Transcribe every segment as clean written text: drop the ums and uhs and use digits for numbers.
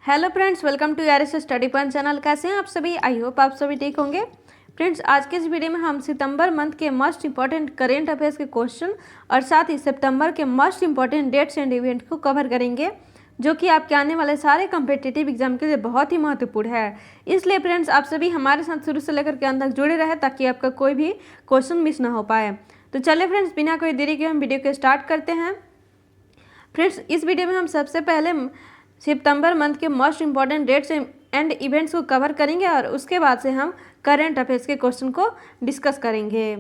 Hello friends, welcome to R S study point channel. कैसे हैं आप सभी? आई होप आप सभी ठीक होंगे। फ्रेंड्स, आज के इस वीडियो में हम सितंबर मंथ के मोस्ट इंपॉर्टेंट करेंट अफेयर्स के क्वेश्चन और साथ ही सितंबर के most important dates and event को कवर करेंगे, जो कि आपके आने वाले सारे कम्पिटिटिव एग्जाम के लिए बहुत ही महत्वपूर्ण है। इसलिए फ्रेंड्स, आप सभी हमारे साथ शुरू से लेकर के अंत तक जुड़े रहे ताकि आपका कोई भी क्वेश्चन मिस ना हो पाए। तो चलिए फ्रेंड्स, बिना कोई देरी के हम वीडियो को स्टार्ट करते हैं। फ्रेंड्स, इस वीडियो में हम सबसे पहले सितंबर मंथ के most important dates and events को कवर करेंगे और उसके बाद से हम करंट अफेयर्स के क्वेश्चन को डिस्कस करेंगे।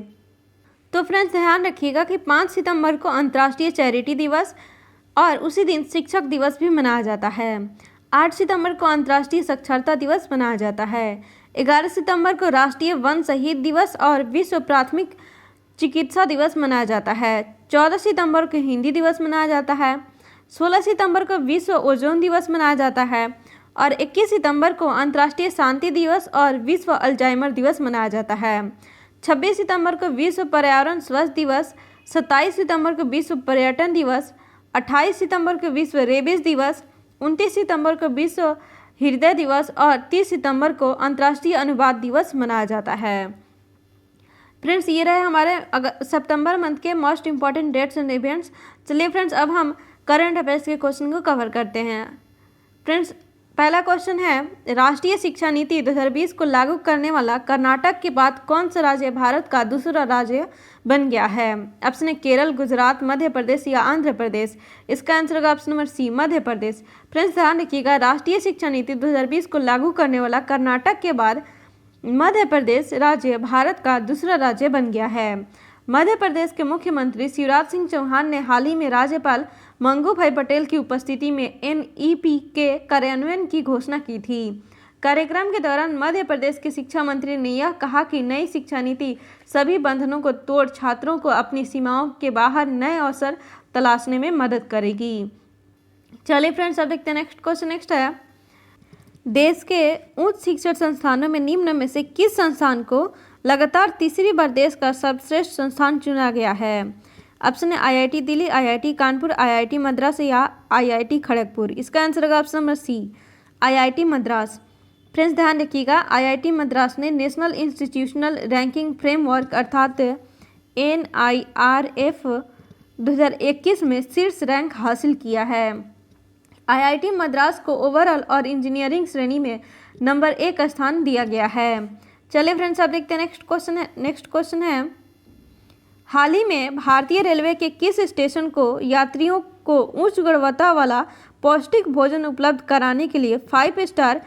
तो फ्रेंड्स, ध्यान रखिएगा कि 5 सितंबर को अंतर्राष्ट्रीय चैरिटी दिवस और उसी दिन शिक्षक दिवस भी मनाया जाता है। 8 सितंबर को अंतर्राष्ट्रीय साक्षरता दिवस मनाया जाता है। 11 सितंबर को राष्ट्रीय वन शहीद दिवस और विश्व प्राथमिक चिकित्सा दिवस मनाया जाता है। 14 सितंबर को हिंदी दिवस मनाया जाता है। 16 सितंबर को विश्व ओजोन दिवस मनाया जाता है और 21 सितंबर को अंतर्राष्ट्रीय शांति दिवस और विश्व अल्जाइमर दिवस मनाया जाता है। 26 सितंबर को विश्व पर्यावरण स्वच्छ दिवस, 27 सितंबर को विश्व पर्यटन दिवस, 28 सितंबर को विश्व रेबीज दिवस, 29 सितंबर को विश्व हृदय दिवस और 30 सितंबर को अंतर्राष्ट्रीय अनुवाद दिवस मनाया जाता है। फ्रेंड्स, ये रहे हमारे सितंबर मंथ के most important dates and events. चलिए फ्रेंड्स, अब हम करंट अफेयर्स के क्वेश्चन को कवर करते हैं। फ्रेंड्स, पहला क्वेश्चन है, राष्ट्रीय शिक्षा नीति 2020 को लागू करने वाला कर्नाटक के बाद कौन सा राज्य भारत का दूसरा राज्य बन गया है? ऑप्शन है केरल, गुजरात, मध्य प्रदेश या आंध्र प्रदेश। इसका आंसर होगा ऑप्शन नंबर सी, मध्य प्रदेश। फ्रेंड्स, ध्यान रखिएगा, राष्ट्रीय शिक्षा नीति 2020 को लागू करने वाला कर्नाटक के बाद मध्य प्रदेश राज्य भारत का दूसरा राज्य बन गया है। मध्य प्रदेश के मुख्यमंत्री शिवराज सिंह चौहान ने हाल ही में राज्यपाल मंगू भाई पटेल की उपस्थिति में एनईपी के कार्यान्वयन की घोषणा की थी। कार्यक्रम के दौरान मध्य प्रदेश के शिक्षा मंत्री ने यह कहा कि नई शिक्षा नीति सभी बंधनों को तोड़ छात्रों को अपनी सीमाओं के बाहर नए अवसर तलाशने में मदद करेगी। चलिए फ्रेंड्स, अब देखते हैं नेक्स्ट क्वेश्चन। नेक्स्ट है, देश के उच्च शिक्षण संस्थानों में निम्न में से किस संस्थान को लगातार तीसरी बार देश का सर्वश्रेष्ठ संस्थान चुना गया है? ऑप्शन है IIT Delhi, IIT Kanpur, IIT Madras या आईआईटी खड़गपुर। इसका आंसर होगा option number C, IIT Madras. Friends, ध्यान रखिएगा, आईआईटी मद्रास ने नेशनल इंस्टीट्यूशनल रैंकिंग फ्रेमवर्क अर्थात NIRF 2021 में शीर्ष रैंक हासिल किया है। आईआईटी मद्रास को ओवरऑल और इंजीनियरिंग श्रेणी में नंबर 1 स्थान दिया गया है। चलिए फ्रेंड्स, अब देखते हैं नेक्स्ट क्वेश्चन है, हाल ही में भारतीय रेलवे के किस स्टेशन को यात्रियों को उच्च गुणवत्ता वाला पौष्टिक भोजन उपलब्ध कराने के लिए 5 स्टार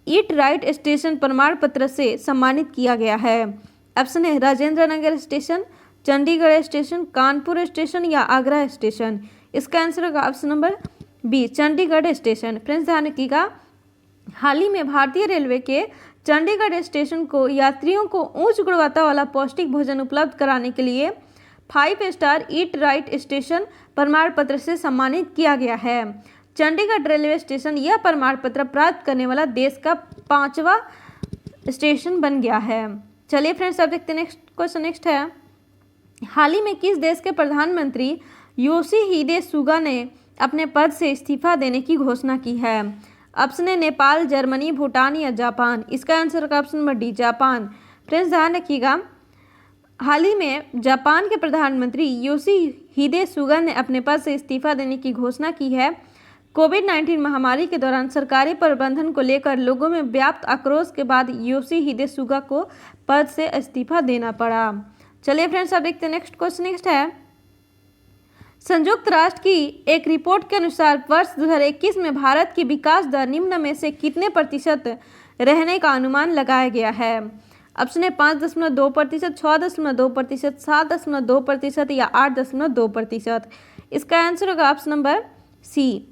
ईट राइट स्टेशन प्रमाण पत्र से सम्मानित किया गया है? ऑप्शन है Rajendra Nagar station, Chandigarh station, Kanpur station या आगरा स्टेशन। इसका आंसर होगा option number B, Chandigarh station. Friends, ध्यान रखिएगा, हाल ही में भारतीय रेलवे के चंडीगढ़ स्टेशन को यात्रियों को उच्च गुणवत्ता वाला पौष्टिक भोजन उपलब्ध कराने के लिए 5 स्टार ईट राइट स्टेशन प्रमाण पत्र से सम्मानित किया गया है। चंडीगढ़ रेलवे स्टेशन यह प्रमाण पत्र प्राप्त करने वाला देश का 5वां स्टेशन बन गया है। चलिए फ्रेंड्स, अब देखते हैं नेक्स्ट क्वेश्चन। नेक्स्ट है, हाल ही में किस देश के प्रधानमंत्री योशिहिदे सुगा ने अपने पद से इस्तीफा देने की घोषणा की है? ऑप्शन है नेपाल, जर्मनी, भूटान या जापान। इसका आंसर होगा option number D, Japan. Friends, ध्यान रखिएगा, हाल ही में जापान के प्रधानमंत्री योशिहिदे सुगा ने अपने पद से इस्तीफा देने की घोषणा की है। कोविड-19 महामारी के दौरान सरकारी प्रबंधन को लेकर लोगों में व्याप्त आक्रोश के बाद योशिहिदे सुगा को पद से इस्तीफा देना पड़ा। चलिए फ्रेंड्स, अब देखते हैं नेक्स्ट क्वेश्चन। नेक्स्ट है, संयुक्त राष्ट्र की एक रिपोर्ट के अनुसार वर्ष 2021 में भारत की विकास दर निम्न में से कितने प्रतिशत रहने का अनुमान लगाया गया है? ऑप्शन है 5.2%, 6.2%, 7.2% या 8.2%। इसका आंसर होगा ऑप्शन नंबर सी,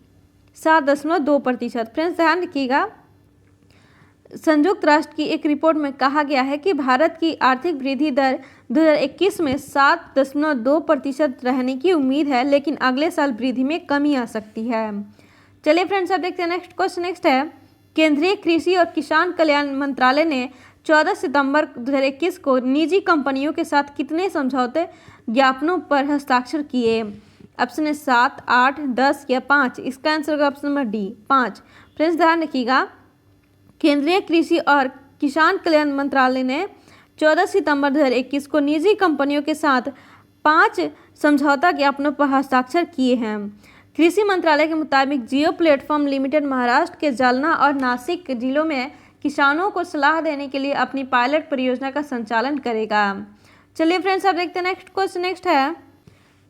7.2%। फ्रेंड्स, ध्यान रखिएगा, संयुक्त राष्ट्र की एक रिपोर्ट में कहा गया है कि भारत की आर्थिक वृद्धि दर 2021 में 7.2% रहने की उम्मीद है, लेकिन अगले साल वृद्धि में कमी आ सकती है। चलिए फ्रेंड्स, अब देखते हैं नेक्स्ट क्वेश्चन। नेक्स्ट है, केंद्रीय कृषि और किसान कल्याण मंत्रालय ने 14 सितंबर 2021 को निजी कंपनियों के साथ कितने समझौते ज्ञापनों पर हस्ताक्षर किए? ऑप्शन है 7, 8, 10 या 5। इसका आंसर होगा ऑप्शन नंबर डी, 5। फ्रेंड्स ध्यान रखिएगा, केंद्रीय कृषि और किसान कल्याण मंत्रालय ने 14 सितंबर 2021 को निजी कंपनियों के साथ 5 समझौता ज्ञापनों पर हस्ताक्षर किए हैं। कृषि मंत्रालय के मुताबिक जियो प्लेटफॉर्म लिमिटेड महाराष्ट्र के जालना और नासिक जिलों में किसानों को सलाह देने के लिए अपनी पायलट परियोजना का संचालन करेगा। चलिए फ्रेंड्स, अब देखते हैं नेक्स्ट क्वेश्चन। नेक्स्ट है,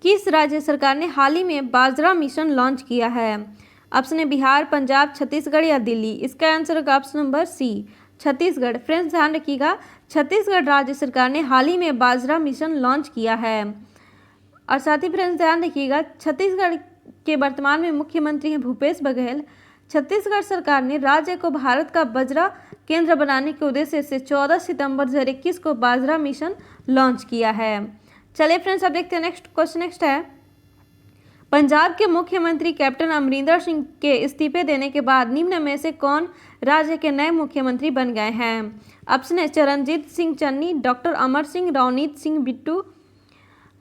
किस राज्य सरकार ने हाल ही में बाजरा मिशन लॉन्च किया है? ऑप्शन है बिहार, पंजाब, छत्तीसगढ़ या दिल्ली। इसका आंसर होगा option number C, Chhattisgarh. Friends ध्यान रखिएगा, छत्तीसगढ़ राज्य सरकार ने हाल ही में बाजरा मिशन लॉन्च किया है। और साथ ही फ्रेंड्स ध्यान रखिएगा, छत्तीसगढ़ के वर्तमान में मुख्यमंत्री हैं भूपेश बघेल। छत्तीसगढ़ सरकार ने राज्य को भारत का बाजरा केंद्र बनाने के उद्देश्य से 14 सितंबर 2021 को बाजरा मिशन लॉन्च किया है। चलिए फ्रेंड्स, अब देखते हैं नेक्स्ट क्वेश्चन। नेक्स्ट है, पंजाब के मुख्यमंत्री कैप्टन अमरिंदर सिंह के इस्तीफे देने के बाद निम्न में से कौन राज्य के नए मुख्यमंत्री बन गए हैं? ऑप्शन है चरणजीत सिंह चन्नी, डॉक्टर अमर सिंह, रवनीत सिंह बिट्टू,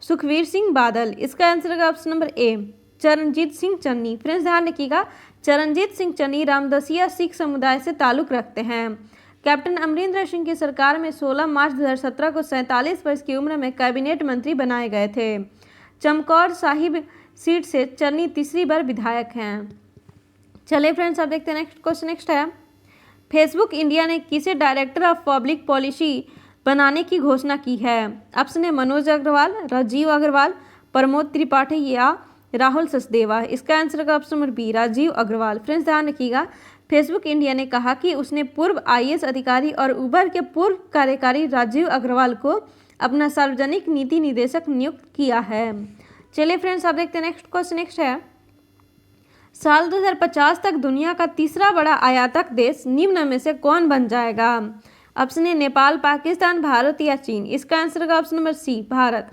सुखवीर सिंह बादल। इसका आंसर होगा option number A, Charanjit Singh Channi. Friends ध्यान रखिएगा, चरणजीत सिंह चन्नी रामदसिया सिख समुदाय से ताल्लुक रखते हैं। कैप्टन अमरिंदर सिंह की सरकार में 16 मार्च 2017 को 47 वर्ष की उम्र में कैबिनेट मंत्री बनाए गए थे। चमकौर साहिब सीट से चन्नी तीसरी बार विधायक हैं। चलिए फ्रेंड्स, अब देखते हैं नेक्स्ट क्वेश्चन। नेक्स्ट है, फेसबुक इंडिया ने किसे डायरेक्टर ऑफ पब्लिक पॉलिसी बनाने की घोषणा की है? ऑप्शन है मनोज अग्रवाल, राजीव अग्रवाल, प्रमोद त्रिपाठी या राहुल सचदेवा। इसका आंसर होगा option number B, Rajiv Agarwal. Friends ध्यान रखिएगा, फेसबुक इंडिया ने कहा कि उसने पूर्व आईएएस अधिकारी और उबर के पूर्व कार्यकारी राजीव अग्रवाल को अपना सार्वजनिक नीति निदेशक नियुक्त किया है। चलिए फ्रेंड्स, आप देखते हैं नेक्स्ट क्वेश्चन। नेक्स्ट है, साल 2050 तक दुनिया का तीसरा बड़ा आयातक देश निम्न में से कौन बन जाएगा? ऑप्शन है नेपाल, पाकिस्तान, भारत या चीन। इसका आंसर होगा option number C, Bharat.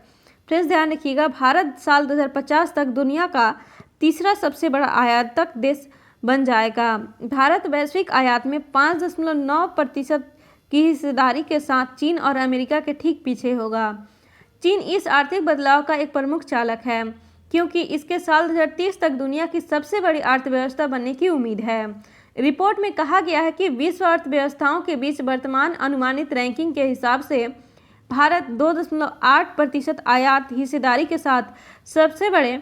Friends ध्यान रखिएगा, भारत साल 2050 तक दुनिया का तीसरा सबसे बड़ा आयातक देश बन जाएगा। भारत वैश्विक आयात में 5.9% की हिस्सेदारी के साथ चीन और अमेरिका के ठीक पीछे होगा। चीन इस आर्थिक बदलाव का एक प्रमुख चालक है, क्योंकि इसके साल 2030 तक दुनिया की सबसे बड़ी अर्थव्यवस्था बनने की उम्मीद है। रिपोर्ट में कहा गया है कि विश्व अर्थव्यवस्थाओं के बीच वर्तमान अनुमानित रैंकिंग के हिसाब से भारत 2.8% आयात हिस्सेदारी के साथ सबसे बड़े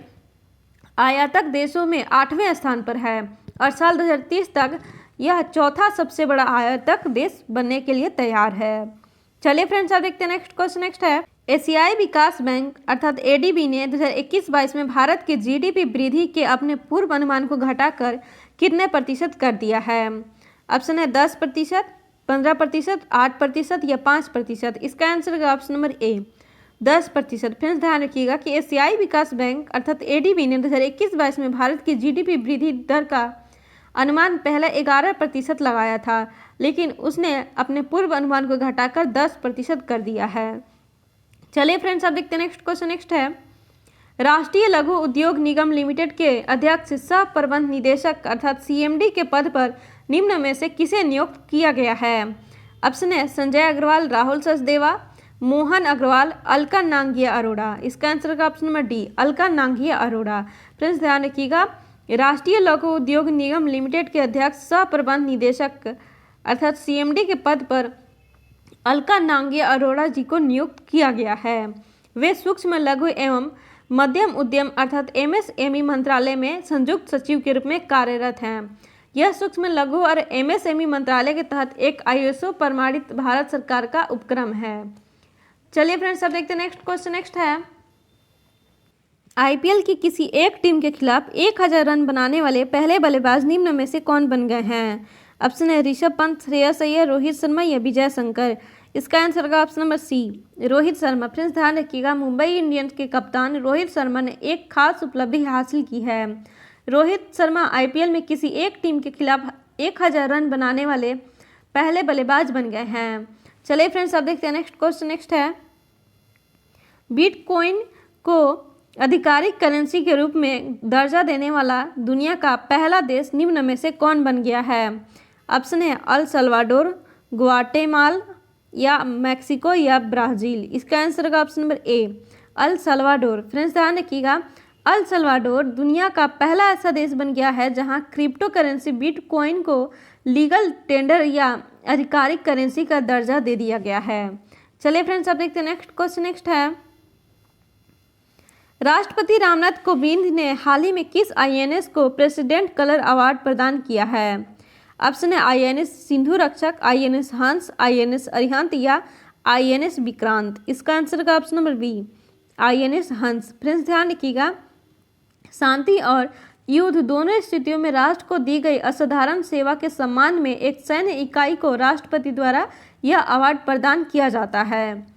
आयातक देशों में 8वें स्थान पर है और साल 2030 तक यह चौथा सबसे बड़ा आयातक देश बनने के लिए तैयार है। चलिए फ्रेंड्स, आप देखते हैं नेक्स्ट क्वेश्चन। नेक्स्ट है, एशियाई विकास बैंक अर्थात एडीबी ने 2021-22 में भारत के जीडीपी वृद्धि के अपने पूर्व अनुमान को घटाकर कितने प्रतिशत कर दिया है? ऑप्शन है 10%, 15%, 8% या 5%। इसका आंसर होगा ऑप्शन नंबर ए, 10%। फ्रेंड्स ध्यान रखिएगा कि एशियाई विकास बैंक अर्थात एडीबी ने 2021-22 में भारत की जीडीपी वृद्धि दर का अनुमान पहले 11% लगाया था, लेकिन उसने अपने पूर्व अनुमान को घटाकर 10% कर दिया है। चलिए फ्रेंड्स, अब देखते हैं नेक्स्ट क्वेश्चन। नेक्स्ट है, राष्ट्रीय लघु उद्योग निगम लिमिटेड के अध्यक्ष सह प्रबंध निदेशक अर्थात सीएमडी के पद पर निम्न में से किसे नियुक्त किया गया है? ऑप्शन है संजय अग्रवाल, राहुल सचदेवा, मोहन अग्रवाल, अलका नांगिया अरोड़ा। इसका आंसर का option number D, Alka Nangia Arora. Friends ध्यान रखिएगा, राष्ट्रीय लघु उद्योग निगम लिमिटेड के अध्यक्ष सह प्रबंध निदेशक अर्थात सीएमडी के पद पर अलका नांगिया अरोड़ा जी को नियुक्त किया गया है। वे सूक्ष्म लघु एवं मध्यम उद्यम अर्थात एमएसएमई मंत्रालय में संयुक्त सचिव के रूप में कार्यरत हैं। यह सूक्ष्म लघु और एमएसएमई मंत्रालय के तहत एक आईएसओ प्रमाणित भारत सरकार का उपक्रम है। चलिए फ्रेंड्स, अब देखते हैं नेक्स्ट क्वेश्चन। नेक्स्ट है, आईपीएल की किसी एक टीम के खिलाफ 1000 रन बनाने वाले पहले बल्लेबाज निम्न में से कौन बन गए हैं? ऑप्शन है ऋषभ पंत, श्रेयस अय्यर, रोहित शर्मा या विजय शंकर। इसका आंसर होगा option number C, Rohit Sharma. Friends ध्यान रखिएगा, मुंबई इंडियंस के कप्तान रोहित शर्मा ने एक खास उपलब्धि हासिल की है। रोहित शर्मा आईपीएल में किसी एक टीम के खिलाफ 1000 रन बनाने वाले पहले बल्लेबाज बन गए हैं। चलिए फ्रेंड्स, अब देखते हैं नेक्स्ट क्वेश्चन। नेक्स्ट है, बिटकॉइन को आधिकारिक करेंसी के रूप में दर्जा देने वाला दुनिया का पहला देश निम्न में से कौन बन गया है? ऑप्शन है अल सल्वाडोर, ग्वाटेमाला या मैक्सिको या ब्राज़ील। इसका आंसर होगा option number A, El Salvador. Friends ध्यान रखिएगा, अल सल्वाडोर दुनिया का पहला ऐसा देश बन गया है जहां क्रिप्टो करेंसी बिटकॉइन को लीगल टेंडर या आधिकारिक करेंसी का दर्जा दे दिया गया है। चलिए फ्रेंड्स, अब देखते हैं नेक्स्ट क्वेश्चन। नेक्स्ट है, राष्ट्रपति रामनाथ कोविंद ने हाल ही में किस आईएनएस को प्रेसिडेंट कलर अवार्ड प्रदान किया है? ऑप्शन है आईएनएस सिंधु रक्षक, आईएनएस हंस, आईएनएस अरिहंत या आईएनएस विक्रांत। इसका आंसर का ऑप्शन नंबर बी, आईएनएस हंस। फ्रेंड्स ध्यान रखिएगा, शांति और युद्ध दोनों स्थितियों में राष्ट्र को दी गई असाधारण सेवा के सम्मान में एक सैन्य इकाई को राष्ट्रपति द्वारा यह अवार्ड प्रदान किया जाता है।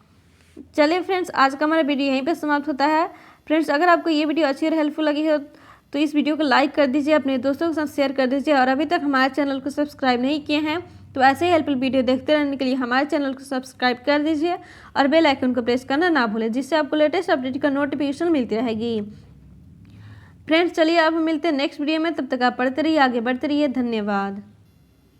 चलिए फ्रेंड्स, आज का हमारा वीडियो यहीं पे समाप्त होता है। फ्रेंड्स, अगर आपको ये वीडियो अच्छी और हेल्पफुल लगी हो तो इस वीडियो को लाइक कर दीजिए, अपने दोस्तों के साथ शेयर कर दीजिए, और अभी तक हमारे चैनल को सब्सक्राइब नहीं किए हैं तो ऐसे ही हेल्पफुल वीडियो देखते रहने के लिए हमारे चैनल को सब्सक्राइब कर दीजिए और बेल आइकन को प्रेस करना ना भूलें, जिससे आपको लेटेस्ट अपडेट का नोटिफिकेशन मिलती रहेगी। फ्रेंड्स चलिए अब मिलते हैं नेक्स्ट वीडियो में, तब तक आप पढ़ते रहिए, आगे बढ़ते रहिए। धन्यवाद।